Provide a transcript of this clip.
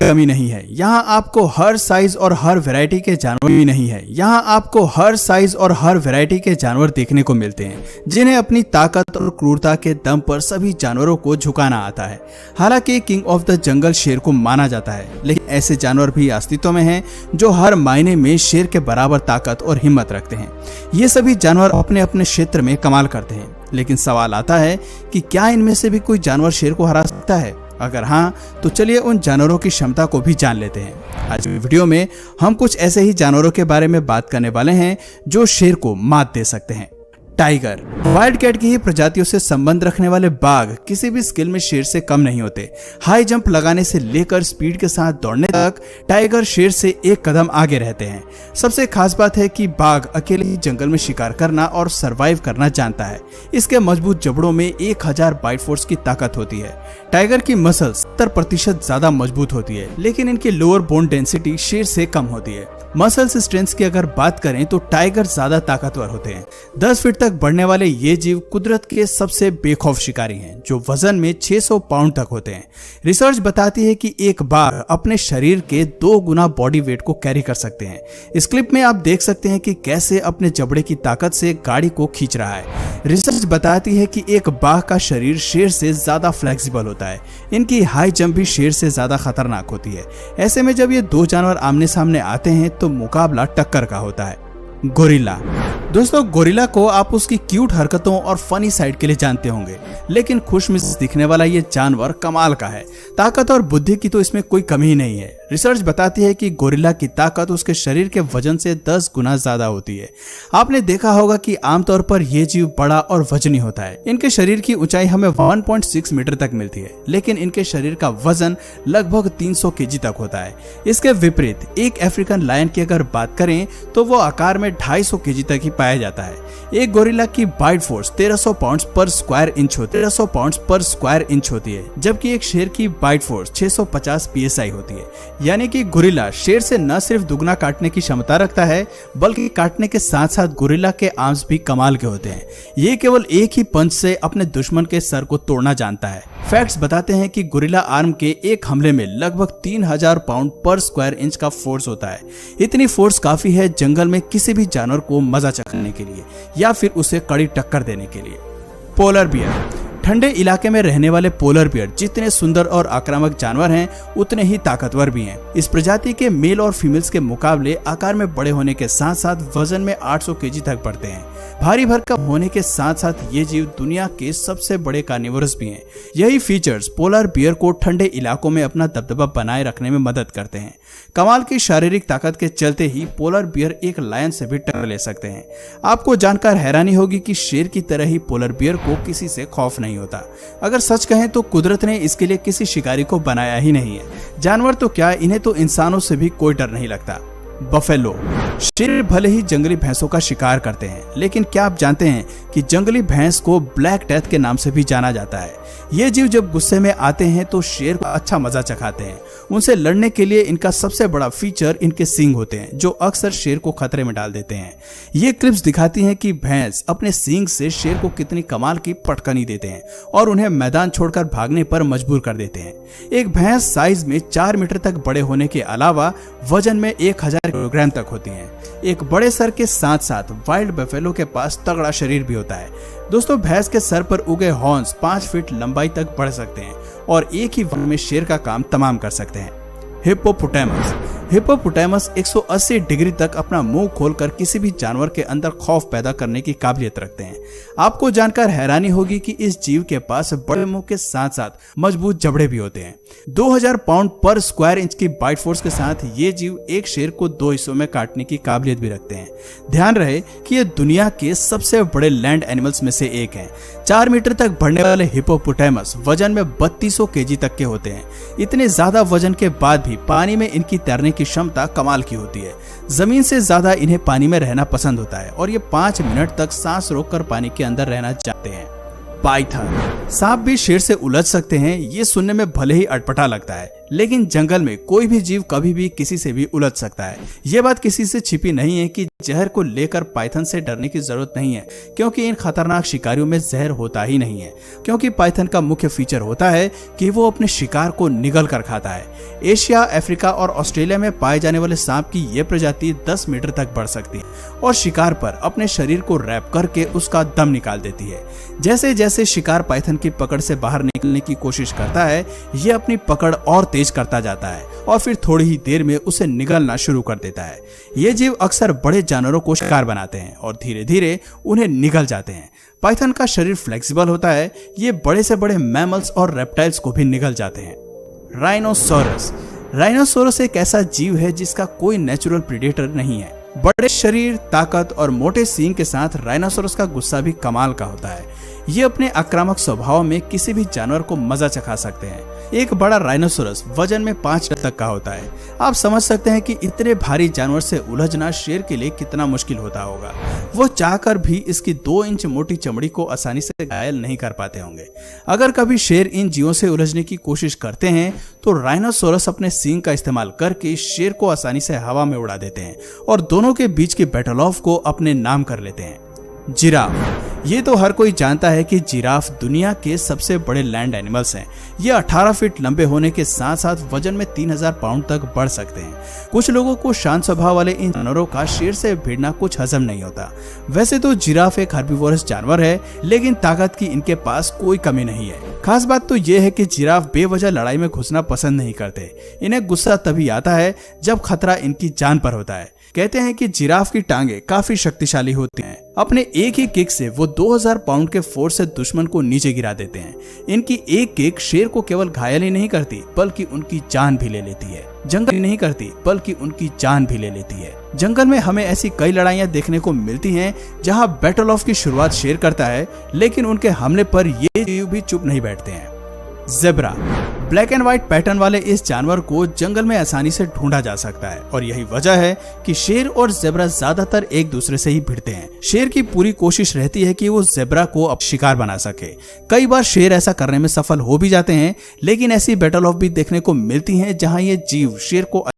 कमी नहीं है। यहाँ आपको हर साइज और हर वैरायटी के जानवर भी नहीं है। यहाँ आपको हर साइज और हर वैरायटी के जानवर देखने को मिलते हैं, जिन्हें अपनी ताकत और क्रूरता के दम पर सभी जानवरों को झुकाना आता है। हालांकि किंग ऑफ द जंगल शेर को माना जाता है, लेकिन ऐसे जानवर भी अस्तित्व में हैं जो हर मायने में शेर के बराबर ताकत और हिम्मत रखते हैं। ये सभी जानवर अपने अपने क्षेत्र में कमाल करते हैं, लेकिन सवाल आता है कि क्या इनमें से भी कोई जानवर शेर को हरा सकता है? अगर हाँ, तो चलिए उन जानवरों की क्षमता को भी जान लेते हैं। आज वीडियो में हम कुछ ऐसे ही जानवरों के बारे में बात करने वाले हैं जो शेर को मात दे सकते हैं। टाइगर। वाइल्ड कैट की ही प्रजातियों से संबंध रखने वाले बाघ किसी भी स्किल में शेर से कम नहीं होते। हाई जंप लगाने से लेकर स्पीड के साथ दौड़ने तक टाइगर शेर से एक कदम आगे रहते हैं। सबसे खास बात है कि बाघ अकेले ही जंगल में शिकार करना और सरवाइव करना जानता है। इसके मजबूत जबड़ों में 1000 बाइट फोर्स की ताकत होती है। टाइगर की मसल 70% ज्यादा मजबूत होती है, लेकिन इनकी लोअर बोन डेंसिटी शेर से कम होती है। मसल्स स्ट्रेंथ की अगर बात करें तो टाइगर ज्यादा ताकतवर होते हैं। 10 फीट तक बढ़ने वाले ये जीव कुदरत के सबसे बेखौफ शिकारी हैं, जो वजन में 600 पाउंड तक होते हैं। रिसर्च बताती है कि एक बाघ अपने शरीर के 2 गुना बॉडी वेट को कैरी कर सकते हैं। इस क्लिप में आप देख सकते हैं कि कैसे अपने जबड़े की ताकत से गाड़ी को खींच रहा है। रिसर्च बताती है कि एक बाघ का शरीर शेर से ज्यादा फ्लेक्सिबल होता है। इनकी हाई जंप भी शेर से ज्यादा खतरनाक होती है। ऐसे में जब ये 2 जानवर आमने सामने आते हैं तो मुकाबला टक्कर का होता है। गोरिल्ला। दोस्तों, गोरिल्ला को आप उसकी क्यूट हरकतों और फनी साइड के लिए जानते होंगे, लेकिन खुशमिजाज दिखने वाला ये जानवर कमाल का है। ताकत और बुद्धि की तो इसमें कोई कमी ही नहीं है। रिसर्च बताती है कि गोरिल्ला की ताकत उसके शरीर के वजन से 10 गुना ज्यादा होती है। आपने देखा होगा कि आमतौर पर यह जीव बड़ा और वजनी होता है। इनके शरीर की ऊंचाई हमें 1.6 मीटर तक मिलती है, लेकिन इनके शरीर का वजन लगभग 300 केजी तक होता है। इसके विपरीत एक अफ्रीकन लायन की अगर बात करें तो वो आकार में 250 केजी तक ही पाया जाता है। एक गोरिल्ला की बाइट फोर्स 1300 पाउंड पर स्क्वायर इंच होती है, जबकि एक शेर की बाइट फोर्स 650 psi होती है। यानी कि गोरिल्ला शेर से न सिर्फ दुगना काटने की क्षमता रखता है, बल्कि काटने के साथ साथ गोरिल्ला के आर्म्स भी कमाल के होते हैं। ये केवल एक ही पंच से अपने दुश्मन के सर को तोड़ना जानता है। फैक्ट्स बताते हैं कि गोरिल्ला आर्म के एक हमले में लगभग 3000 पाउंड पर स्क्वायर इंच का फोर्स होता है। इतनी फोर्स काफी है जंगल में किसी भी जानवर को मजा चखने के लिए या फिर उसे कड़ी टक्कर देने के लिए। Polar bear. ठंडे इलाके में रहने वाले पोलर बियर जितने सुंदर और आक्रामक जानवर हैं, उतने ही ताकतवर भी हैं। इस प्रजाति के मेल और फीमेल्स के मुकाबले आकार में बड़े होने के साथ साथ वजन में 800 केजी तक बढ़ते हैं। भारी भरकम होने के साथ साथ ये जीव दुनिया के सबसे बड़े कार्निवोरस भी हैं। यही फीचर्स पोलर बियर को ठंडे इलाकों में अपना दबदबा बनाए रखने में मदद करते हैं। कमाल की शारीरिक ताकत के चलते ही पोलर बियर एक लायन से भी टक्कर ले सकते हैं। आपको जानकर हैरानी होगी कि शेर की तरह ही पोलर बियर को किसी से खौफ नहीं होता। अगर सच कहें तो कुदरत ने इसके लिए किसी शिकारी को बनाया ही नहीं है। जानवर तो क्या, इन्हें तो इंसानों से भी कोई डर नहीं लगता। बफेलो। शेर भले ही जंगली भैंसों का शिकार करते हैं, लेकिन क्या आप जानते हैं कि जंगली भैंस को ब्लैक डेथ के नाम से भी जाना जाता है। ये जीव जब गुस्से में आते हैं तो शेर को अच्छा मजा चखाते हैं। उनसे लड़ने के लिए इनका सबसे बड़ा फीचर इनके सींग होते हैं, जो अक्सर शेर को खतरे में डाल देते हैं। ये क्लिप्स दिखाती हैं कि भैंस अपने सींग से शेर को कितनी कमाल की पटकनी देते हैं और उन्हें मैदान छोड़कर भागने पर मजबूर कर देते हैं। एक भैंस साइज में 4 मीटर तक बड़े होने के अलावा वजन में 1000 किलोग्राम तक होती हैं। एक बड़े सर के साथ साथ वाइल्ड बफेलो के पास तगड़ा शरीर भी होता है। दोस्तों, भैंस के सर पर उगे हॉर्न्स 5 फीट लंबाई तक बढ़ सकते हैं और एक ही वक्त में शेर का काम तमाम कर सकते हैं। हिप्पोपोटामस। हिप्पोपोटामस 180 डिग्री तक अपना मुंह खोलकर किसी भी जानवर के अंदर खौफ पैदा करने की काबिलियत रखते हैं। आपको जानकर हैरानी होगी कि इस जीव के पास बड़े मुंह के साथ साथ मजबूत जबड़े भी होते हैं। 2000 पाउंड पर स्क्वायर इंच की बाइट फोर्स के साथ ये जीव एक शेर को 2 हिस्सों में काटने की काबिलियत भी रखते हैं। ध्यान रहे कि ये दुनिया के सबसे बड़े लैंड एनिमल्स में से एक है। 4 मीटर तक बढ़ने वाले हिप्पोपोटामस वजन में 3200 केजी तक के होते हैं। इतने ज्यादा वजन के बाद भी पानी में इनकी तैरने की क्षमता कमाल की होती है। जमीन से ज्यादा इन्हें पानी में रहना पसंद होता है और ये 5 मिनट तक सांस रोककर पानी के अंदर रहना चाहते हैं। पाइथन। सांप भी शेर से उलझ सकते हैं। ये सुनने में भले ही अटपटा लगता है, लेकिन जंगल में कोई भी जीव कभी भी किसी से भी उलझ सकता है। ये बात किसी से छिपी नहीं है कि जहर को लेकर पाइथन से डरने की जरूरत नहीं है, क्योंकि इन खतरनाक शिकारियों में जहर होता ही नहीं है। क्योंकि पाइथन का मुख्य फीचर होता है कि वो अपने शिकार को निगल कर खाता है। एशिया, अफ्रीका और ऑस्ट्रेलिया में पाए जाने वाले सांप की ये प्रजाति 10 मीटर तक बढ़ सकती है और शिकार पर अपने शरीर को रैप करके उसका दम निकाल देती है। जैसे जैसे शिकार पाइथन की पकड़ से बाहर निकलने की कोशिश करता है, ये अपनी पकड़ और तेज करता जाता है और फिर थोड़ी ही देर में उसे निगलना शुरू कर देता है। ये जीव अक्सर बड़े जानवरों को शिकार बनाते हैं और धीरे धीरे उन्हें निगल जाते हैं। पाइथन का शरीर फ्लेक्सिबल होता है, ये बड़े से बड़े मैमल्स और रेप्टाइल्स को भी निगल जाते हैं। राइनोसोरस। राइनोसोरस एक ऐसा जीव है जिसका कोई नेचुरल प्रीडेटर नहीं है। बड़े शरीर, ताकत और मोटे सींग के साथ राइनोसोरस का गुस्सा भी कमाल का होता है। ये अपने आक्रामक स्वभाव में किसी भी जानवर को मजा चखा सकते हैं। एक बड़ा राइनोसोरस वजन में 5 टन तक का होता है। आप समझ सकते हैं कि इतने भारी जानवर से उलझना शेर के लिए कितना मुश्किल होता होगा। वो चाहकर भी इसकी 2 इंच मोटी चमड़ी को आसानी से घायल नहीं कर पाते होंगे। अगर कभी शेर इन जीवों से उलझने की कोशिश करते हैं तो राइनोसोरस अपने सींग का इस्तेमाल करके शेर को आसानी से हवा में उड़ा देते हैं और दोनों के बीच की बैटल ऑफ को अपने नाम कर लेते हैं। जिराफ। ये तो हर कोई जानता है कि जिराफ दुनिया के सबसे बड़े लैंड एनिमल्स हैं। ये 18 फीट लंबे होने के साथ साथ वजन में 3000 पाउंड तक बढ़ सकते हैं। कुछ लोगों को शांत स्वभाव वाले इन जानवरों का शेर से भिड़ना कुछ हजम नहीं होता। वैसे तो जिराफ एक हर्बीवोरस जानवर है, लेकिन ताकत की इनके पास कोई कमी नहीं है। खास बात तो ये है कि जिराफ बेवजह लड़ाई में घुसना पसंद नहीं करते। इन्हें गुस्सा तभी आता है जब खतरा इनकी जान पर होता है। कहते हैं कि जिराफ की टांगे काफी शक्तिशाली होती हैं। अपने एक ही किक से वो 2000 पाउंड के फोर्स से दुश्मन को नीचे गिरा देते हैं। इनकी एक किक शेर को केवल घायल ही नहीं करती बल्कि उनकी जान भी ले लेती है। जंगल में हमें ऐसी कई लड़ाइयां देखने को मिलती हैं जहां बैटल ऑफ की शुरुआत शेर करता है, लेकिन उनके हमले पर ये जीव भी चुप नहीं बैठते हैं। Zebra. Black and white pattern वाले इस जानवर को जंगल में आसानी से ढूंढा जा सकता है और यही वजह है कि शेर और ज़ेब्रा ज्यादातर एक दूसरे से ही भिड़ते हैं। शेर की पूरी कोशिश रहती है कि वो ज़ेब्रा को अब शिकार बना सके। कई बार शेर ऐसा करने में सफल हो भी जाते हैं, लेकिन ऐसी बैटल ऑफ भी देखने को मिलती हैं जहां ये जीव शेर को